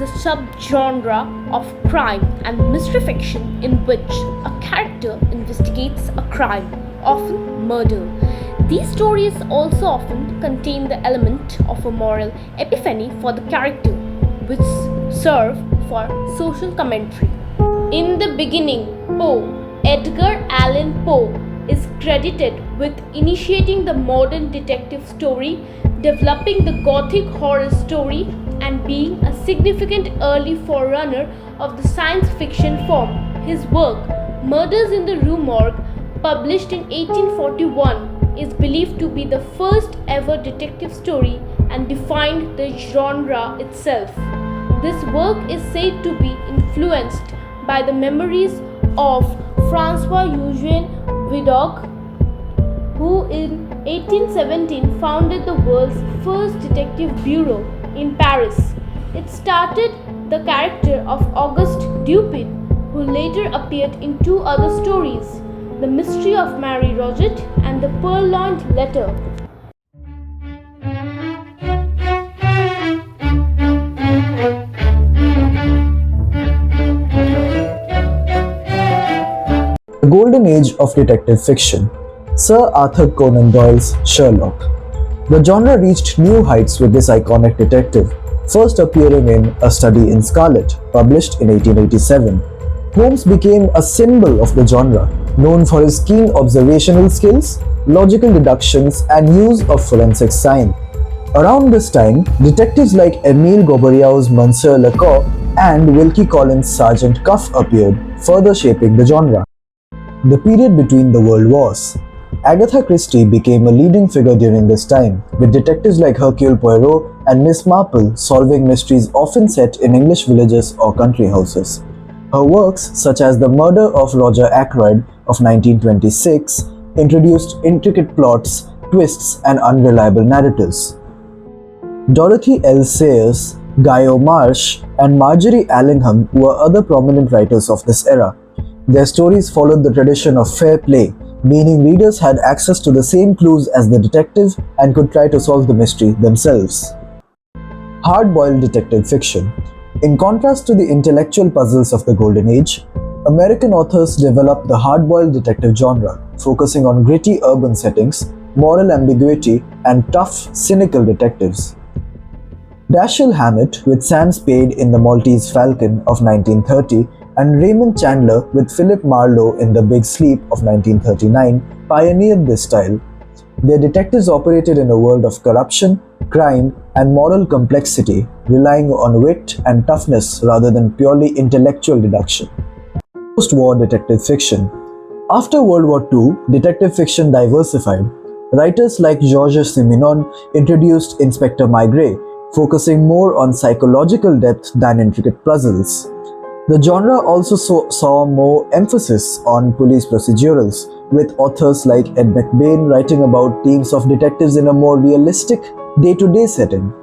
a subgenre of crime and mystery fiction in which a character investigates a crime, often murder. These stories also often contain the element of a moral epiphany for the character, which serve for social commentary. In the beginning, Edgar Allan Poe, is credited with initiating the modern detective story, developing the Gothic horror story, and being a significant early forerunner of the science fiction form. His work, Murders in the Rue Morgue, published in 1841, is believed to be the first ever detective story and defined the genre itself. This work is said to be influenced by the memories of Francois Eugene Vidocq, who in 1817 founded the world's first detective bureau in Paris. It started the character of Auguste Dupin, who later appeared in two other stories, The Mystery of Marie Roget and The Purloined Letter. The Golden Age of Detective Fiction, Sir Arthur Conan Doyle's Sherlock. The genre reached new heights with this iconic detective, first appearing in A Study in Scarlet, published in 1887. Holmes became a symbol of the genre, known for his keen observational skills, logical deductions, and use of forensic science. Around this time, detectives like Emile Goberiau's Monsieur Lecoq and Wilkie Collins' Sergeant Cuff appeared, further shaping the genre. The period between the world wars. Agatha Christie became a leading figure during this time, with detectives like Hercule Poirot and Miss Marple solving mysteries often set in English villages or country houses. Her works, such as The Murder of Roger Ackroyd of 1926, introduced intricate plots, twists, and unreliable narratives. Dorothy L. Sayers, Guy Marsh, and Marjorie Allingham were other prominent writers of this era. Their stories followed the tradition of fair play, meaning readers had access to the same clues as the detective and could try to solve the mystery themselves. Hard-boiled detective fiction. In contrast to the intellectual puzzles of the Golden Age, American authors developed the hard-boiled detective genre, focusing on gritty urban settings, moral ambiguity, and tough, cynical detectives. Dashiell Hammett with Sam Spade in The Maltese Falcon of 1930 and Raymond Chandler with Philip Marlowe in The Big Sleep of 1939 pioneered this style. Their detectives operated in a world of corruption, crime, and moral complexity, relying on wit and toughness rather than purely intellectual deduction. Post-war detective fiction. After World War II, detective fiction diversified. Writers like Georges Simenon introduced Inspector Maigret, focusing more on psychological depth than intricate puzzles. The genre also saw more emphasis on police procedurals, with authors like Ed McBain writing about teams of detectives in a more realistic, day-to-day setting.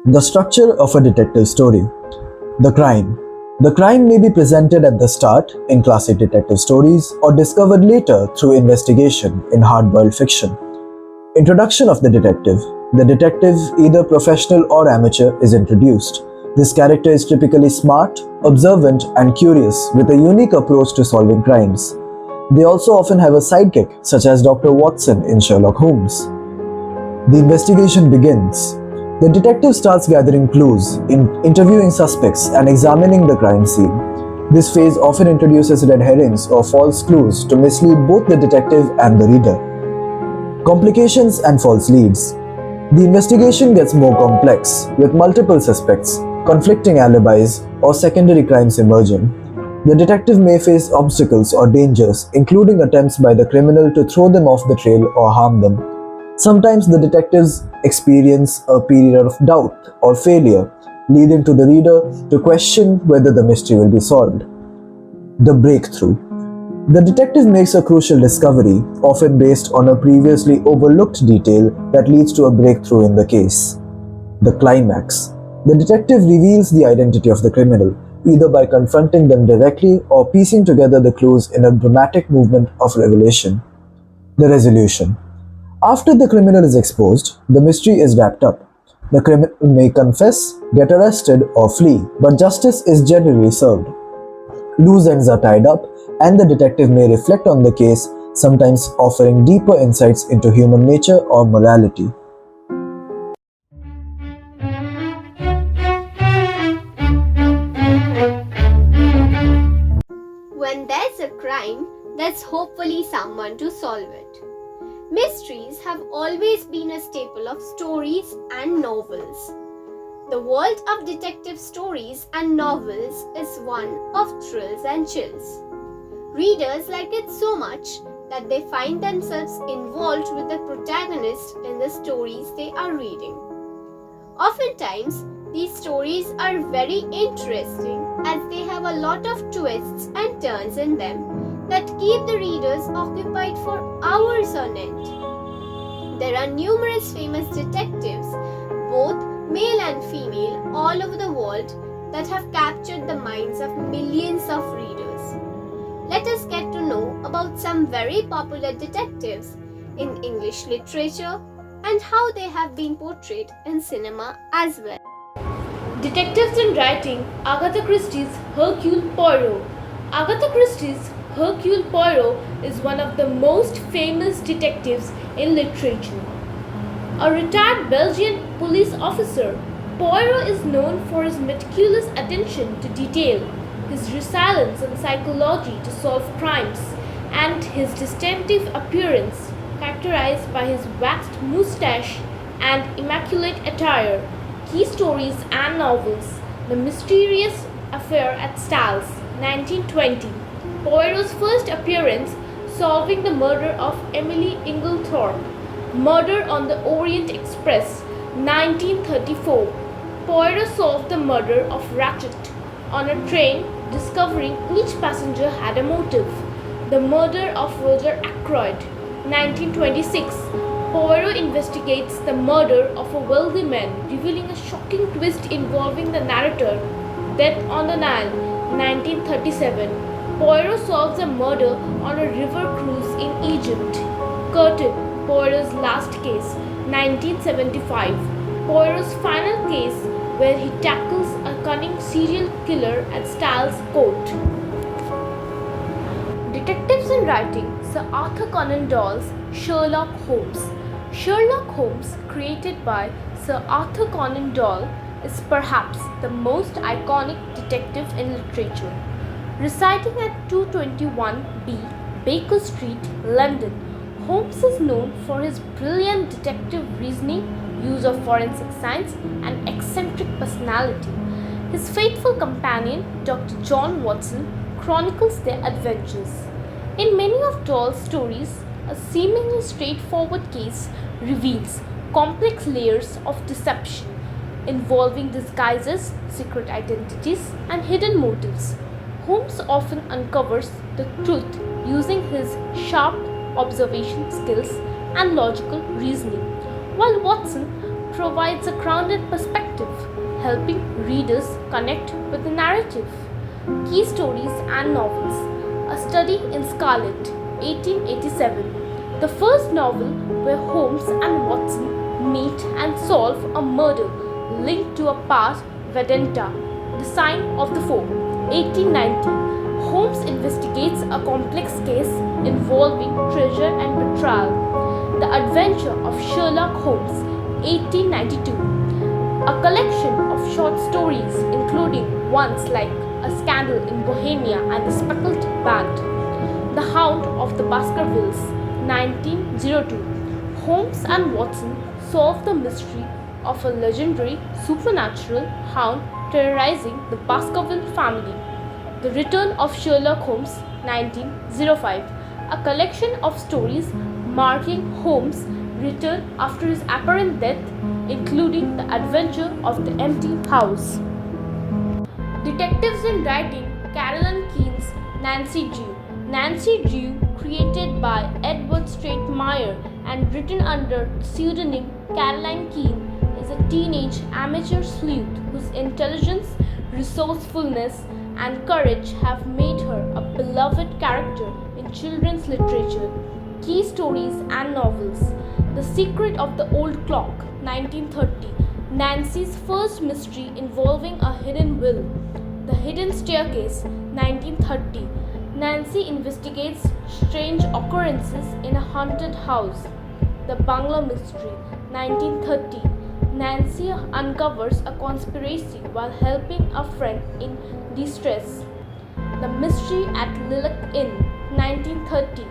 The structure of a detective story. The crime. The crime may be presented at the start in classic detective stories or discovered later through investigation in hard-boiled fiction. Introduction of the detective. The detective, either professional or amateur, is introduced. This character is typically smart, observant, and curious with a unique approach to solving crimes. They also often have a sidekick, such as Dr. Watson in Sherlock Holmes. The investigation begins. The detective starts gathering clues, interviewing suspects, and examining the crime scene. This phase often introduces red herrings or false clues to mislead both the detective and the reader. Complications and false leads. The investigation gets more complex, with multiple suspects, conflicting alibis, or secondary crimes emerging. The detective may face obstacles or dangers, including attempts by the criminal to throw them off the trail or harm them. Sometimes the detectives experience a period of doubt or failure, leading to the reader to question whether the mystery will be solved. The breakthrough. The detective makes a crucial discovery, often based on a previously overlooked detail that leads to a breakthrough in the case. The climax. The detective reveals the identity of the criminal, either by confronting them directly or piecing together the clues in a dramatic movement of revelation. The resolution. After the criminal is exposed, the mystery is wrapped up. The criminal may confess, get arrested, or flee, but justice is generally served. Loose ends are tied up, and the detective may reflect on the case, sometimes offering deeper insights into human nature or morality. When there's a crime, there's hopefully someone to solve it. Mysteries have always been a staple of stories and novels. The world of detective stories and novels is one of thrills and chills. Readers like it so much that they find themselves involved with the protagonist in the stories they are reading. Oftentimes, these stories are very interesting as they have a lot of twists and turns in them that keep the readers occupied for hours on end. There are numerous famous detectives, both male and female, all over the world that have captured the minds of millions of readers. Let us get to know about some very popular detectives in English literature and how they have been portrayed in cinema as well. Detectives in writing: Agatha Christie's Hercule Poirot. Agatha Christie's Hercule Poirot is one of the most famous detectives in literature. A retired Belgian police officer, Poirot is known for his meticulous attention to detail, his resilience and psychology to solve crimes, and his distinctive appearance, characterized by his waxed moustache and immaculate attire. Key stories and novels: The Mysterious Affair at Styles, 1920. Poirot's first appearance, solving the murder of Emily Inglethorpe. Murder on the Orient Express, 1934. Poirot solved the murder of Ratchet on a train, discovering each passenger had a motive. The Murder of Roger Ackroyd, 1926. Poirot investigates the murder of a wealthy man, revealing a shocking twist involving the narrator. Death on the Nile, 1937. Poirot solves a murder on a river cruise in Egypt. Curtain, Poirot's Last Case, 1975. Poirot's final case, where he tackles a cunning serial killer at Styles Court. Detectives in writing: Sir Arthur Conan Doyle's Sherlock Holmes. Sherlock Holmes, created by Sir Arthur Conan Doyle, is perhaps the most iconic detective in literature. Residing at 221B Baker Street, London, Holmes is known for his brilliant detective reasoning, use of forensic science, and eccentric personality. His faithful companion, Dr. John Watson, chronicles their adventures. In many of Doyle's stories, a seemingly straightforward case reveals complex layers of deception involving disguises, secret identities, and hidden motives. Holmes often uncovers the truth using his sharp observation skills and logical reasoning, while Watson provides a grounded perspective, helping readers connect with the narrative. Key stories and novels: A Study in Scarlet, 1887. The first novel where Holmes and Watson meet and solve a murder linked to a past vendetta. The Sign of the Foe, 1890. Holmes investigates a complex case involving treasure and betrayal. The Adventure of Sherlock Holmes, 1892. A collection of short stories including ones like A Scandal in Bohemia and The Speckled Band. The Hound of the Baskervilles, 1902. Holmes and Watson solve the mystery of a legendary supernatural hound terrorizing the Baskerville family. The Return of Sherlock Holmes, 1905. A collection of stories marking Holmes' return after his apparent death, including The Adventure of the Empty House. Detectives in writing: Caroline Keene's Nancy Drew. Nancy Drew, created by Edward Stratemeyer and written under the pseudonym Caroline Keene, is a teenage amateur sleuth whose intelligence, resourcefulness, and courage have made her a beloved character in children's literature. Key stories and novels: The Secret of the Old Clock, 1930. Nancy's first mystery involving a hidden will. The Hidden Staircase, 1930. Nancy investigates strange occurrences in a haunted house. The Bangla Mystery, 1930. Nancy uncovers a conspiracy while helping a friend in distress. The Mystery at Lilac Inn, 1930.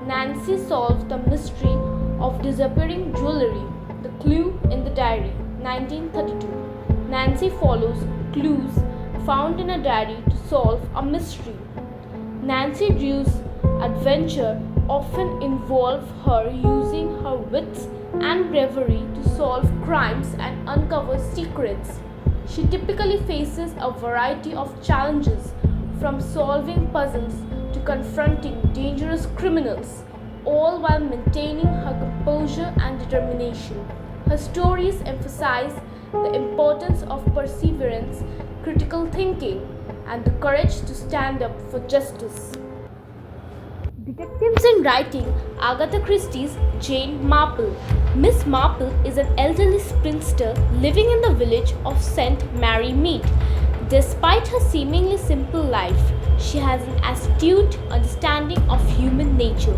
Nancy solves the mystery of disappearing jewelry. The Clue in the Diary, 1932. Nancy follows clues found in a diary to solve a mystery. Nancy Drew's adventure often involve her using her wits and bravery to solve crimes and uncover secrets. She typically faces a variety of challenges, from solving puzzles to confronting dangerous criminals, all while maintaining her composure and determination. Her stories emphasize the importance of perseverance, critical thinking, and the courage to stand up for justice. Detectives in writing: Agatha Christie's Jane Marple. Miss Marple is an elderly spinster living in the village of St. Mary Mead. Despite her seemingly simple life, she has an astute understanding of human nature,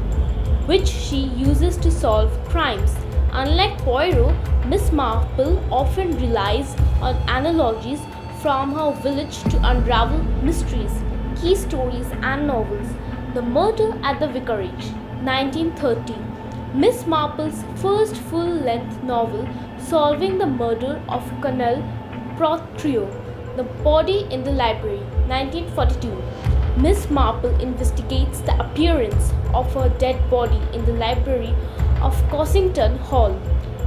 which she uses to solve crimes. Unlike Poirot, Miss Marple often relies on analogies from her village to unravel mysteries, key stories, and novels. The Murder at the Vicarage, 1930. Miss Marple's first full-length novel, solving the murder of Colonel Prothero. The Body in the Library, 1942. Miss Marple investigates the appearance of a dead body in the library of Cossington Hall.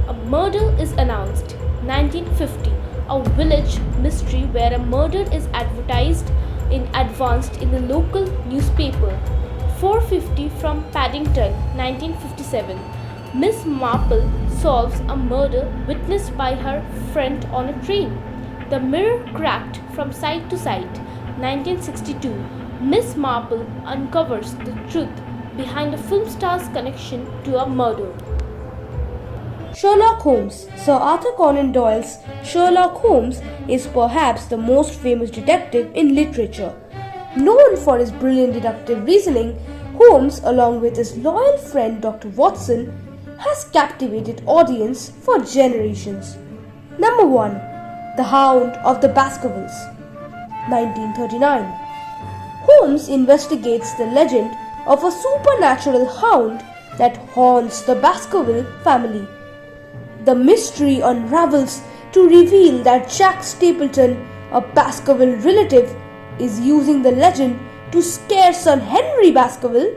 A murder is announced, 1950. A village mystery where a murder is advertised in advance in the local newspaper. 450 from Paddington, 1957. Miss Marple solves a murder witnessed by her friend on a train. The Mirror Cracked from Side to Side, 1962. Miss Marple uncovers the truth behind a film star's connection to a murder. Sherlock Holmes. Sir Arthur Conan Doyle's Sherlock Holmes is perhaps the most famous detective in literature. Known for his brilliant deductive reasoning, Holmes, along with his loyal friend Dr. Watson, has captivated audience for generations. Number 1. The Hound of the Baskervilles, 1939. Holmes investigates the legend of a supernatural hound that haunts the Baskerville family. The mystery unravels to reveal that Jack Stapleton, a Baskerville relative, is using the legend to scare son Henry Baskerville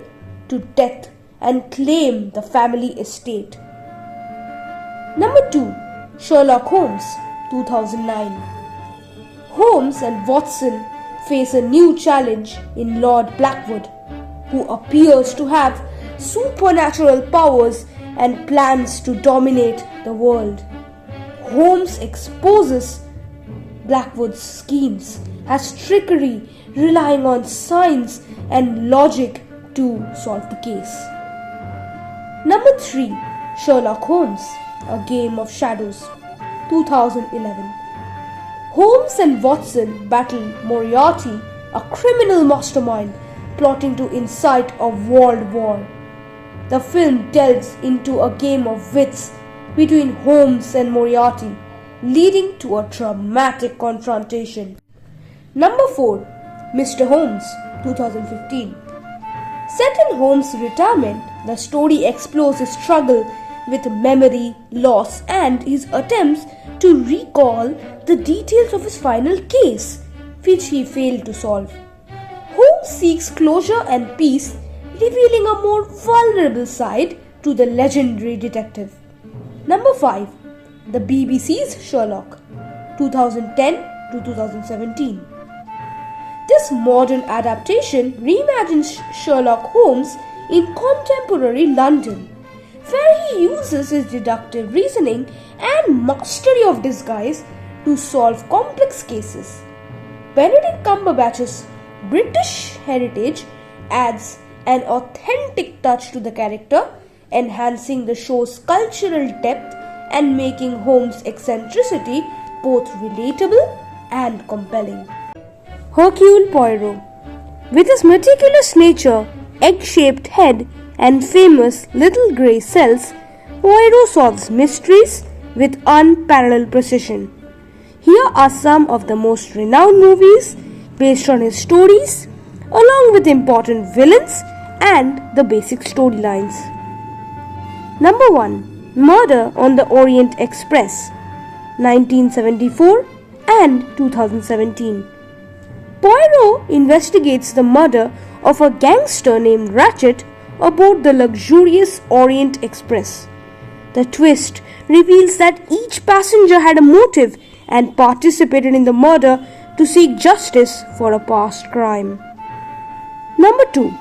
to death and claim the family estate. Number 2. Sherlock Holmes, 2009. Holmes and Watson face a new challenge in Lord Blackwood, who appears to have supernatural powers and plans to dominate the world. Holmes exposes Blackwood's schemes as trickery, relying on science and logic to solve the case. Number 3. Sherlock Holmes, A Game of Shadows, 2011. Holmes and Watson battle Moriarty, a criminal mastermind plotting to incite a world war. The film delves into a game of wits between Holmes and Moriarty, leading to a dramatic confrontation. Number 4. Mr. Holmes, 2015. Set in Holmes' retirement, the story explores his struggle with memory loss and his attempts to recall the details of his final case, which he failed to solve. Holmes seeks closure and peace, revealing a more vulnerable side to the legendary detective. Number 5. The BBC's Sherlock, 2010 to 2017. This modern adaptation reimagines Sherlock Holmes in contemporary London, where he uses his deductive reasoning and mastery of disguise to solve complex cases. Benedict Cumberbatch's British heritage adds an authentic touch to the character, enhancing the show's cultural depth and making Holmes' eccentricity both relatable and compelling. Hercule Poirot. With his meticulous nature, egg-shaped head, and famous little grey cells, Poirot solves mysteries with unparalleled precision. Here are some of the most renowned movies based on his stories, along with important villains and the basic storylines. Number 1. Murder on the Orient Express, 1974 and 2017. Poirot investigates the murder of a gangster named Ratchet aboard the luxurious Orient Express. The twist reveals that each passenger had a motive and participated in the murder to seek justice for a past crime. Number 2.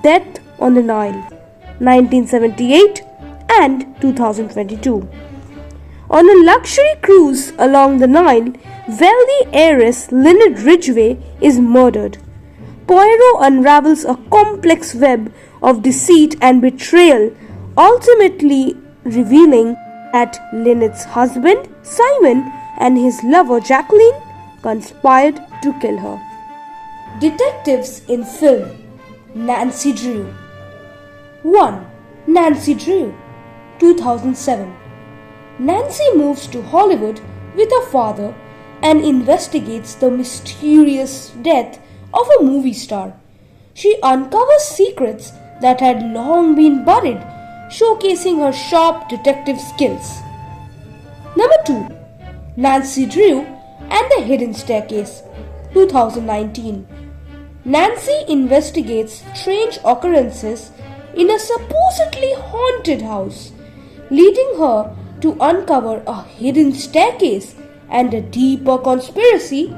Death on the Nile, 1978 and 2022. On a luxury cruise along the Nile, wealthy heiress Lynette Ridgway is murdered. Poirot unravels a complex web of deceit and betrayal, ultimately revealing that Lynette's husband, Simon, and his lover, Jacqueline, conspired to kill her. Detectives in film. Nancy Drew. 1. Nancy Drew, 2007. Nancy moves to Hollywood with her father and investigates the mysterious death of a movie star. She uncovers secrets that had long been buried, showcasing her sharp detective skills. Number 2. Nancy Drew and the Hidden Staircase, 2019. Nancy investigates strange occurrences in a supposedly haunted house, leading her to uncover a hidden staircase and a deeper conspiracy,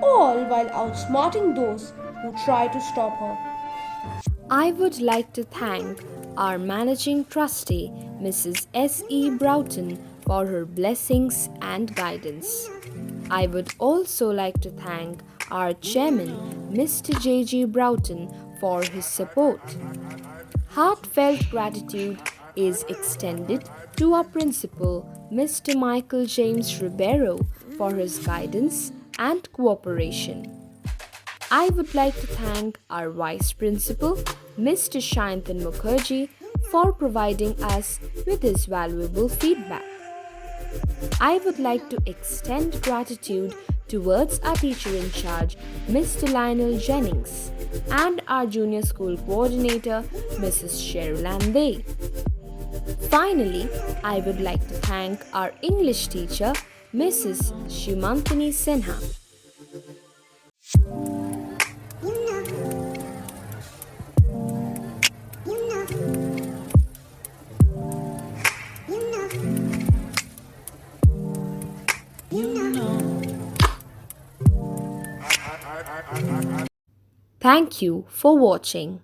all while outsmarting those who try to stop her. I would like to thank our managing trustee, Mrs. S.E. Broughton, for her blessings and guidance. I would also like to thank our chairman, Mr. J.G. Broughton, for his support. Heartfelt gratitude is extended to our principal, Mr. Michael James Ribeiro, for his guidance and cooperation. I would like to thank our Vice Principal, Mr. Shanthan Mukherjee, for providing us with his valuable feedback. I would like to extend gratitude towards our teacher in charge, Mr. Lionel Jennings, and our junior school coordinator, Mrs. Sherilyn Day. Finally, I would like to thank our English teacher, Mrs. Shimantini Sinha. Thank you for watching.